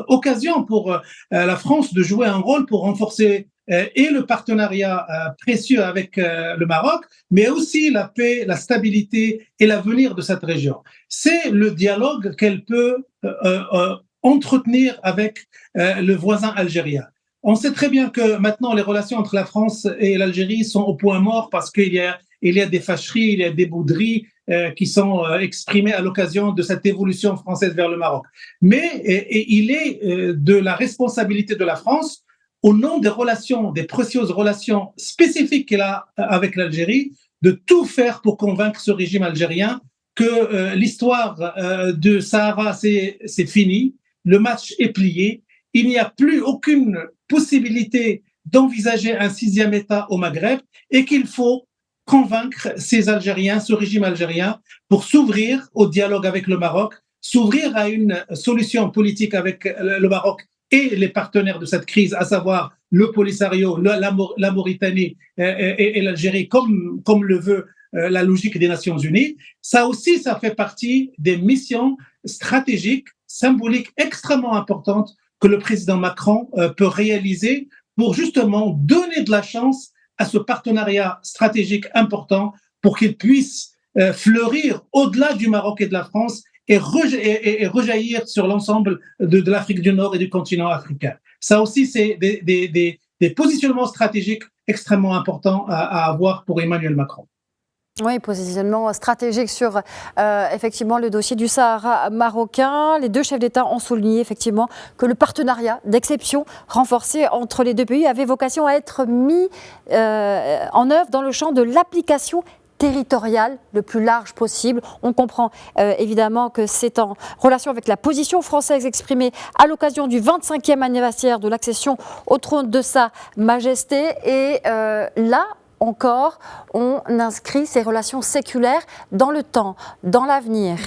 occasion pour la France de jouer un rôle pour renforcer et le partenariat précieux avec le Maroc, mais aussi la paix, la stabilité et l'avenir de cette région. C'est le dialogue qu'elle peut entretenir avec le voisin algérien. On sait très bien que maintenant les relations entre la France et l'Algérie sont au point mort parce qu'il y a des fâcheries, il y a des bouderies qui sont exprimées à l'occasion de cette évolution française vers le Maroc. Mais il est de la responsabilité de la France, au nom des précieuses relations spécifiques qu'elle a avec l'Algérie, de tout faire pour convaincre ce régime algérien que l'histoire de Sahara, c'est fini, le match est plié, il n'y a plus aucune possibilité d'envisager un sixième État au Maghreb et qu'il faut convaincre ces Algériens, ce régime algérien, pour s'ouvrir au dialogue avec le Maroc, s'ouvrir à une solution politique avec le Maroc et les partenaires de cette crise, à savoir le Polisario, la Mauritanie et l'Algérie, comme le veut la logique des Nations Unies. Ça aussi, ça fait partie des missions stratégiques, symboliques extrêmement importantes que le président Macron peut réaliser pour justement donner de la chance à ce partenariat stratégique important pour qu'il puisse fleurir au-delà du Maroc et de la France et rejaillir sur l'ensemble de l'Afrique du Nord et du continent africain. Ça aussi, c'est des positionnements stratégiques extrêmement importants à avoir pour Emmanuel Macron. Oui, positionnement stratégique sur effectivement le dossier du Sahara marocain. Les deux chefs d'État ont souligné effectivement que le partenariat d'exception renforcé entre les deux pays avait vocation à être mis en œuvre dans le champ de l'application territorial le plus large possible. On comprend évidemment que c'est en relation avec la position française exprimée à l'occasion du 25e anniversaire de l'accession au trône de Sa Majesté. Et là encore, on inscrit ces relations séculaires dans le temps, dans l'avenir,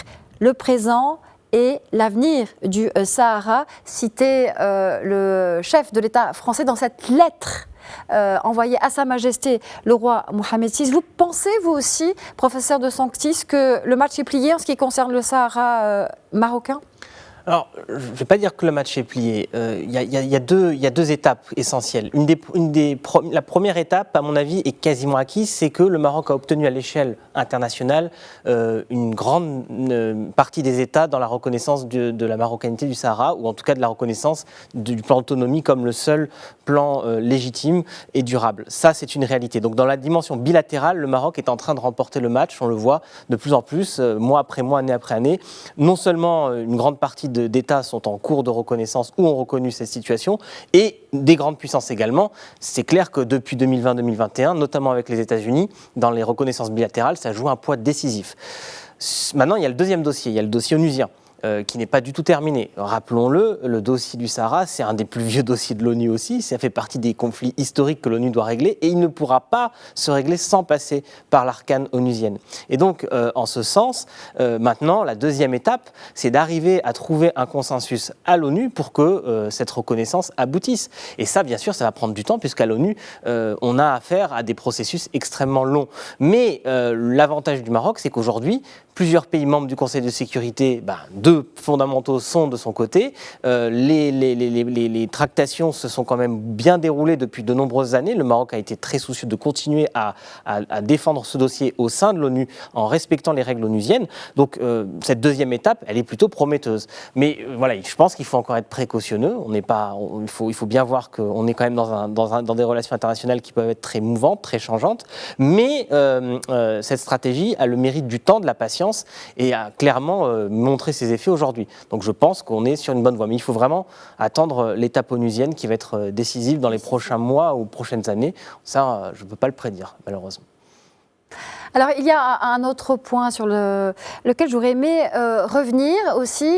le présent et l'avenir du Sahara, citait le chef de l'État français dans cette lettre envoyée à Sa Majesté le roi Mohamed VI. Vous pensez, vous aussi, professeur de Sanctis, que le match est plié en ce qui concerne le Sahara marocain ? Alors, je ne vais pas dire que le match est plié. Il y a deux étapes essentielles. La première étape, à mon avis, est quasiment acquise, c'est que le Maroc a obtenu à l'échelle internationale une grande partie des États dans la reconnaissance de la marocanité du Sahara, ou en tout cas de la reconnaissance du plan d'autonomie comme le seul plan légitime et durable. Ça, c'est une réalité. Donc, dans la dimension bilatérale, le Maroc est en train de remporter le match, on le voit de plus en plus, mois après mois, année après année. Non seulement une grande partie d'États sont en cours de reconnaissance ou ont reconnu cette situation, et des grandes puissances également. C'est clair que depuis 2020-2021, notamment avec les États-Unis, dans les reconnaissances bilatérales, ça joue un poids décisif. Maintenant, il y a le deuxième dossier, il y a le dossier onusien, qui n'est pas du tout terminé. Rappelons-le, le dossier du Sahara, c'est un des plus vieux dossiers de l'ONU aussi, ça fait partie des conflits historiques que l'ONU doit régler, et il ne pourra pas se régler sans passer par l'arcane onusienne. Et donc, en ce sens, maintenant, la deuxième étape, c'est d'arriver à trouver un consensus à l'ONU pour que cette reconnaissance aboutisse. Et ça, bien sûr, ça va prendre du temps, puisqu'à l'ONU, on a affaire à des processus extrêmement longs. Mais l'avantage du Maroc, c'est qu'aujourd'hui, plusieurs pays membres du Conseil de sécurité, deux fondamentaux sont de son côté. Les tractations se sont quand même bien déroulées depuis de nombreuses années. Le Maroc a été très soucieux de continuer à défendre ce dossier au sein de l'ONU en respectant les règles onusiennes. Donc cette deuxième étape, elle est plutôt prometteuse. Mais voilà, je pense qu'il faut encore être précautionneux. Il faut bien voir qu'on est quand même dans des relations internationales qui peuvent être très mouvantes, très changeantes. Mais cette stratégie a le mérite du temps, de la patience, et a clairement montré ses effets aujourd'hui. Donc je pense qu'on est sur une bonne voie. Mais il faut vraiment attendre l'étape onusienne qui va être décisive dans les prochains mois ou prochaines années. Ça, je ne peux pas le prédire, malheureusement. Alors, il y a un autre point sur lequel j'aurais aimé revenir aussi.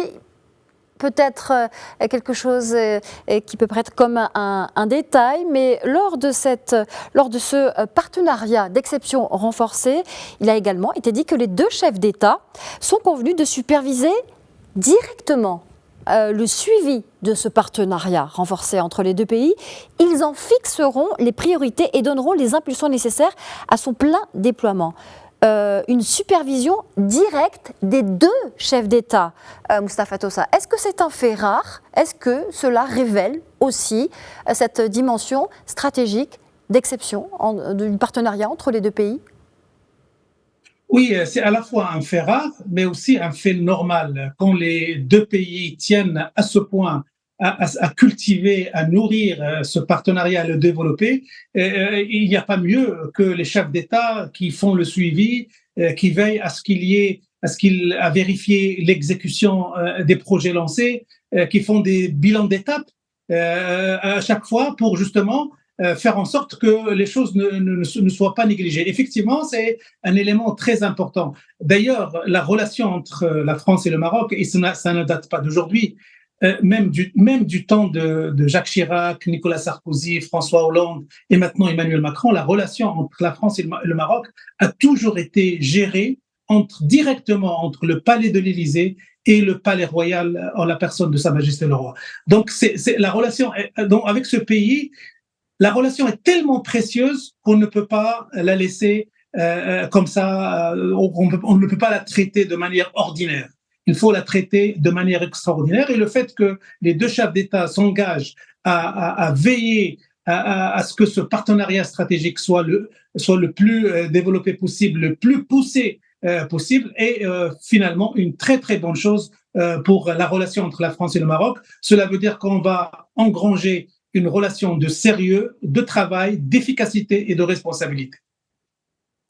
Peut-être quelque chose qui peut paraître comme un détail, mais lors de ce partenariat d'exception renforcé, il a également été dit que les deux chefs d'État sont convenus de superviser directement le suivi de ce partenariat renforcé entre les deux pays. Ils en fixeront les priorités et donneront les impulsions nécessaires à son plein déploiement. Une supervision directe des deux chefs d'État, Moustapha Tossa. Est-ce que c'est un fait rare ? Est-ce que cela révèle aussi cette dimension stratégique d'exception du partenariat entre les deux pays ? Oui, c'est à la fois un fait rare, mais aussi un fait normal. Quand les deux pays tiennent à ce point à cultiver, à nourrir ce partenariat, à le développer, il n'y a pas mieux que les chefs d'État qui font le suivi, qui veillent à vérifier l'exécution des projets lancés, qui font des bilans d'étape à chaque fois pour justement faire en sorte que les choses ne soient pas négligées. Effectivement, c'est un élément très important. D'ailleurs, la relation entre la France et le Maroc, et ça ne date pas d'aujourd'hui, même du temps de Jacques Chirac, Nicolas Sarkozy, François Hollande et maintenant Emmanuel Macron, la relation entre la France et le Maroc a toujours été gérée directement entre le palais de l'Élysée et le palais royal en la personne de Sa Majesté le Roi. Donc, la relation avec ce pays, la relation est tellement précieuse qu'on ne peut pas la laisser comme ça, on ne peut pas la traiter de manière ordinaire. Il faut la traiter de manière extraordinaire. Et le fait que les deux chefs d'État s'engagent à veiller à ce que ce partenariat stratégique soit le plus développé possible, le plus poussé possible, est finalement une très très bonne chose pour la relation entre la France et le Maroc. Cela veut dire qu'on va engranger une relation de sérieux, de travail, d'efficacité et de responsabilité.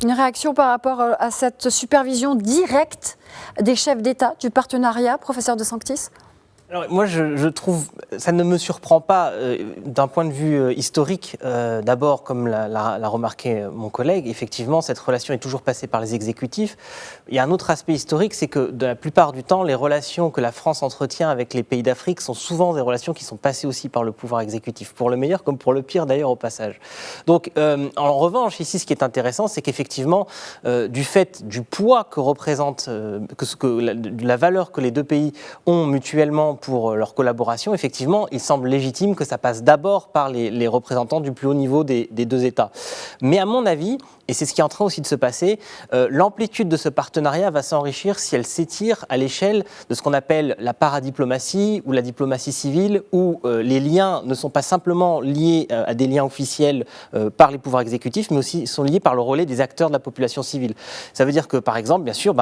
Une réaction par rapport à cette supervision directe des chefs d'État du partenariat, professeur de Sanctis ? Alors, moi, je trouve, ça ne me surprend pas d'un point de vue historique. D'abord, comme l'a remarqué mon collègue, effectivement, cette relation est toujours passée par les exécutifs. Il y a un autre aspect historique, c'est que de la plupart du temps, les relations que la France entretient avec les pays d'Afrique sont souvent des relations qui sont passées aussi par le pouvoir exécutif, pour le meilleur comme pour le pire d'ailleurs au passage. Donc, en revanche, ici, ce qui est intéressant, c'est qu'effectivement, du fait du poids que représente, la valeur que les deux pays ont mutuellement pour leur collaboration, effectivement, il semble légitime que ça passe d'abord par les représentants du plus haut niveau des deux États. Mais à mon avis, et c'est ce qui est en train aussi de se passer, l'amplitude de ce partenariat va s'enrichir si elle s'étire à l'échelle de ce qu'on appelle la paradiplomatie ou la diplomatie civile, où les liens ne sont pas simplement liés à des liens officiels par les pouvoirs exécutifs, mais aussi sont liés par le relais des acteurs de la population civile. Ça veut dire que, par exemple, bien sûr,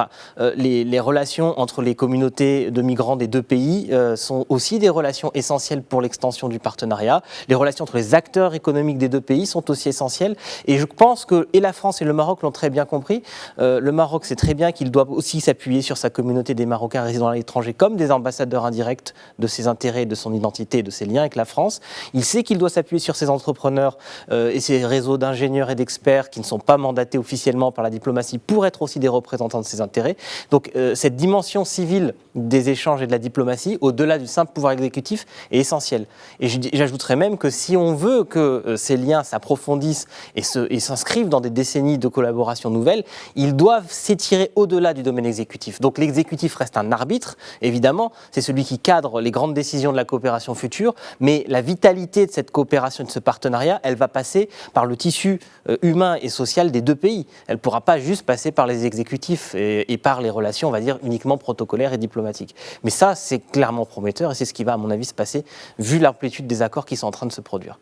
les relations entre les communautés de migrants des deux pays sont aussi des relations essentielles pour l'extension du partenariat. Les relations entre les acteurs économiques des deux pays sont aussi essentielles. Et je pense que et la France et le Maroc l'ont très bien compris. Le Maroc sait très bien qu'il doit aussi s'appuyer sur sa communauté des Marocains résidant à l'étranger comme des ambassadeurs indirects de ses intérêts, de son identité et de ses liens avec la France. Il sait qu'il doit s'appuyer sur ses entrepreneurs et ses réseaux d'ingénieurs et d'experts qui ne sont pas mandatés officiellement par la diplomatie pour être aussi des représentants de ses intérêts. Donc cette dimension civile des échanges et de la diplomatie, au-delà du simple pouvoir exécutif, est essentielle. Et j'ajouterais même que si on veut que ces liens s'approfondissent et s'inscrivent dans des décennies de collaboration nouvelles, ils doivent s'étirer au-delà du domaine exécutif. Donc l'exécutif reste un arbitre, évidemment, c'est celui qui cadre les grandes décisions de la coopération future, mais la vitalité de cette coopération et de ce partenariat, elle va passer par le tissu humain et social des deux pays. Elle ne pourra pas juste passer par les exécutifs et par les relations, on va dire, uniquement protocolaires et diplomatiques. Mais ça, c'est clairement prometteur et c'est ce qui va, à mon avis, se passer, vu l'amplitude des accords qui sont en train de se produire.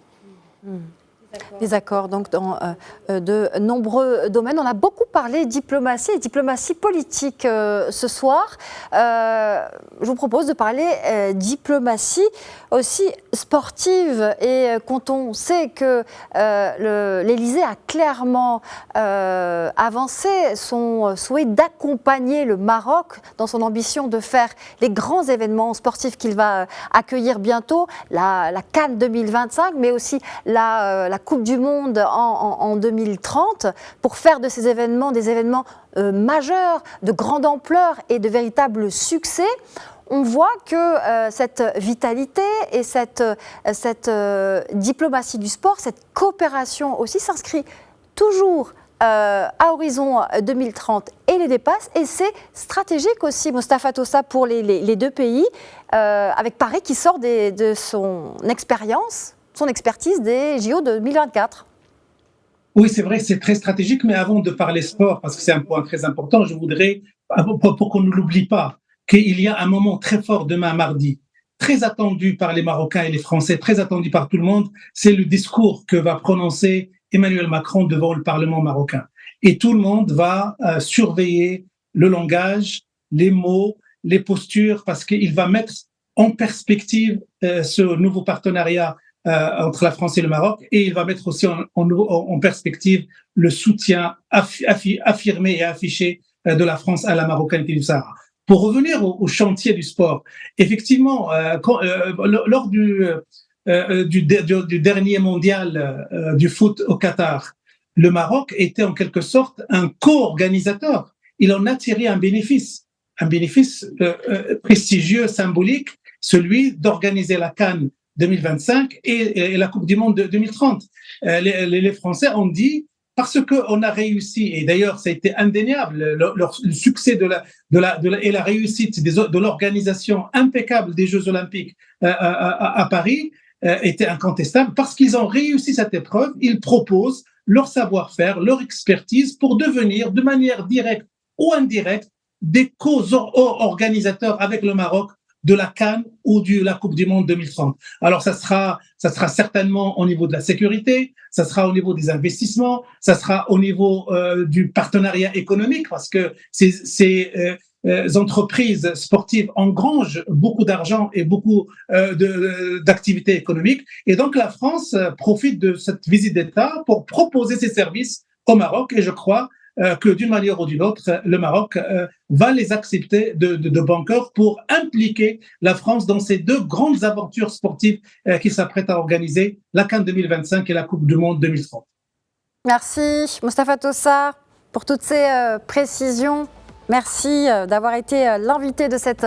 Des accords donc dans de nombreux domaines. On a beaucoup parlé diplomatie et diplomatie politique ce soir. Je vous propose de parler diplomatie aussi sportive. Et quand on sait que l'Élysée a clairement avancé son souhait d'accompagner le Maroc dans son ambition de faire les grands événements sportifs qu'il va accueillir bientôt, la CAN 2025, mais aussi la Coupe du Monde en 2030, pour faire de ces événements des événements majeurs, de grande ampleur et de véritables succès. On voit que cette vitalité et cette diplomatie du sport, cette coopération aussi s'inscrit toujours à horizon 2030 et les dépasse. Et c'est stratégique aussi, Mostafa Tossa, pour les deux pays, avec Paris qui sort de son expérience, son expertise des JO 2024. Oui, c'est vrai, c'est très stratégique, mais avant de parler sport, parce que c'est un point très important, je voudrais, pour qu'on ne l'oublie pas, qu'il y a un moment très fort demain mardi, très attendu par les Marocains et les Français, très attendu par tout le monde, c'est le discours que va prononcer Emmanuel Macron devant le Parlement marocain. Et tout le monde va surveiller le langage, les mots, les postures, parce qu'il va mettre en perspective ce nouveau partenariat entre la France et le Maroc, et il va mettre aussi en perspective le soutien affirmé et affiché de la France à la marocanité du Sahara. Pour revenir au chantier du sport, effectivement, lors du dernier mondial du foot au Qatar, le Maroc était en quelque sorte un co-organisateur. Il en a tiré un bénéfice prestigieux, symbolique, celui d'organiser la CAN 2025 et la Coupe du Monde de 2030. Les Français ont dit, parce qu'on a réussi, et d'ailleurs ça a été indéniable, le succès et la réussite de l'organisation impeccable des Jeux Olympiques à Paris était incontestable. Parce qu'ils ont réussi cette épreuve, ils proposent leur savoir-faire, leur expertise pour devenir de manière directe ou indirecte des co-organisateurs avec le Maroc de la CAN ou de la Coupe du Monde 2030. Alors ça sera certainement au niveau de la sécurité, ça sera au niveau des investissements, ça sera au niveau du partenariat économique, parce que ces entreprises sportives engrangent beaucoup d'argent et beaucoup d'activités économiques. Et donc la France profite de cette visite d'État pour proposer ses services au Maroc, et je crois que d'une manière ou d'une autre, le Maroc va les accepter de bon cœur pour impliquer la France dans ces deux grandes aventures sportives qui s'apprêtent à organiser, la CAN 2025 et la Coupe du Monde 2030. Merci Moustapha Tossar pour toutes ces précisions. Merci d'avoir été l'invité de cette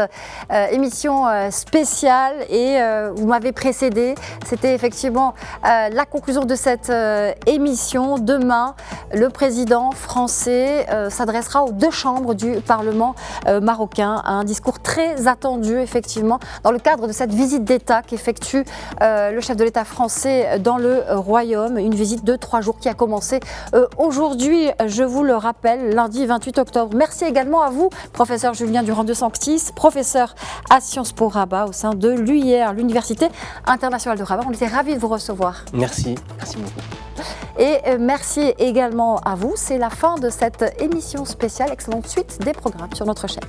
émission spéciale et vous m'avez précédé. C'était effectivement la conclusion de cette émission. Demain, le président français s'adressera aux deux chambres du Parlement marocain. Un discours très attendu effectivement dans le cadre de cette visite d'État qu'effectue le chef de l'État français dans le Royaume. Une visite de 3 jours qui a commencé aujourd'hui, je vous le rappelle, lundi 28 octobre. Merci également à vous, professeur Julien Durand de Sanctis, professeur à Sciences Po Rabat au sein de l'UIR, l'Université internationale de Rabat. On était ravis de vous recevoir. Merci beaucoup. Et merci également à vous. C'est la fin de cette émission spéciale. Excellente suite des programmes sur notre chaîne.